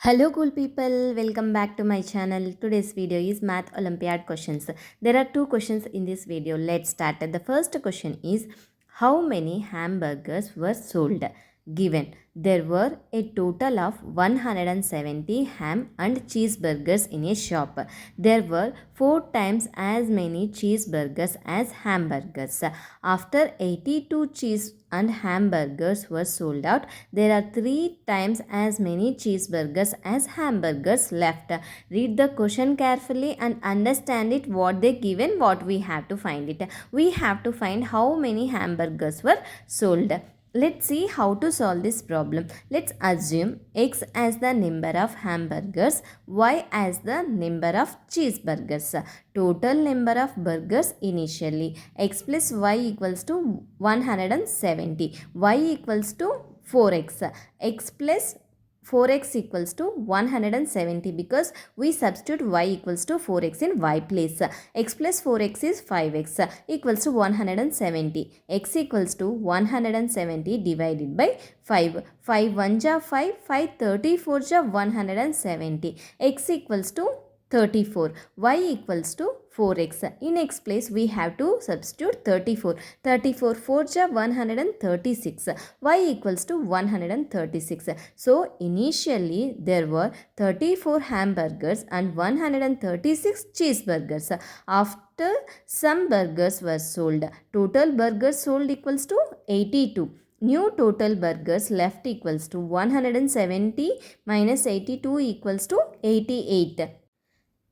Hello cool people, welcome back to my channel. Today's video is Math Olympiad questions. There are two questions in this video. Let's start. The first question is, how many hamburgers were sold? Given there were a total of 170 ham and cheeseburgers in a shop. There were 4 times as many cheeseburgers as hamburgers. After 82 cheese and hamburgers were sold out, there are 3 times as many cheeseburgers as hamburgers left. Read the question carefully and understand it, what they given, what we have to find it. We have to find how many hamburgers were sold. Let's see how to solve this problem. Let's assume x as the number of hamburgers, y as the number of cheeseburgers. Total number of burgers initially, x plus y equals to 170, y equals to 4x, x plus 4x equals to 170 because we substitute y equals to 4x in y place. X plus 4x is 5x equals to 170. X equals to 170 divided by 5. 5 1 ja 5, 5 34 ja 170. X equals to 34. Y equals to 4x. In x place we have to substitute 34. 34 4 ja 136. Y equals to 136. So initially there were 34 hamburgers and 136 cheeseburgers. After some burgers were sold, total burgers sold equals to 82. New total burgers left equals to 170 minus 82 equals to 88.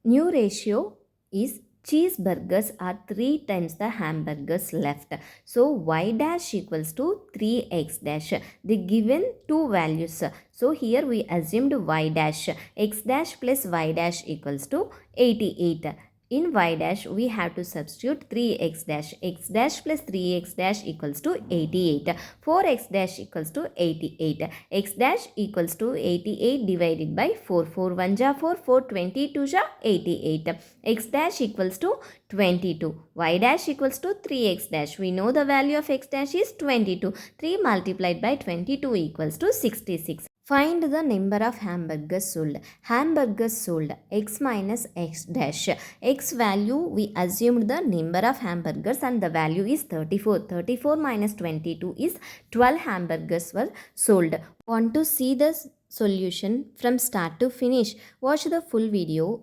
New ratio is cheeseburgers are 3 times the hamburgers left. So y dash equals to 3x dash. They given two values. So here we assumed y dash. X dash plus y dash equals to 88. In y dash we have to substitute 3x dash. X dash plus 3x dash equals to 88. 4x dash equals to 88. X dash equals to 88 divided by 4. 4 1 ja 4, 4 22 ja 88. X dash equals to 22. Y dash equals to 3x dash. We know the value of x dash is 22. 3 multiplied by 22 equals to 66. Find the number of hamburgers sold. Hamburgers sold, x minus x dash. X value, we assumed the number of hamburgers and the value is 34. 34 minus 22 is 12 hamburgers were sold. Want to see the solution from start to finish? Watch the full video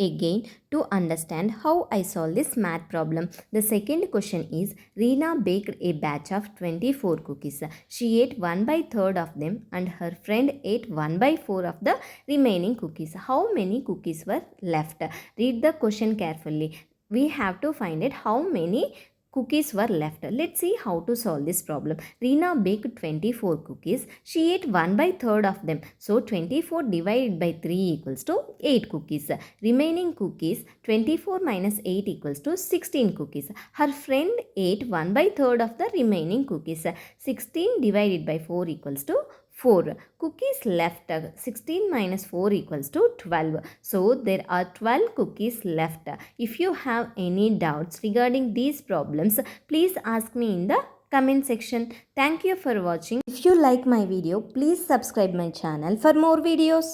again to understand how I solve this math problem. The second question is, Reena baked a batch of 24 cookies. She ate 1/3 of them and her friend ate 1/4 of the remaining cookies. How many cookies were left? Read the question carefully. We have to find it how many cookies were left. Let's see how to solve this problem. Reena baked 24 cookies. She ate 1/3 of them. So 24 divided by 3 equals to 8 cookies. Remaining cookies, 24 minus 8 equals to 16 cookies. Her friend ate 1/3 of the remaining cookies. 16 divided by 4 equals to 4. Cookies left, 16 minus 4 equals to 12. So there are 12 cookies left. If you have any doubts regarding these problems, please ask me in the comment section. Thank you for watching. If you like my video, please subscribe my channel for more videos.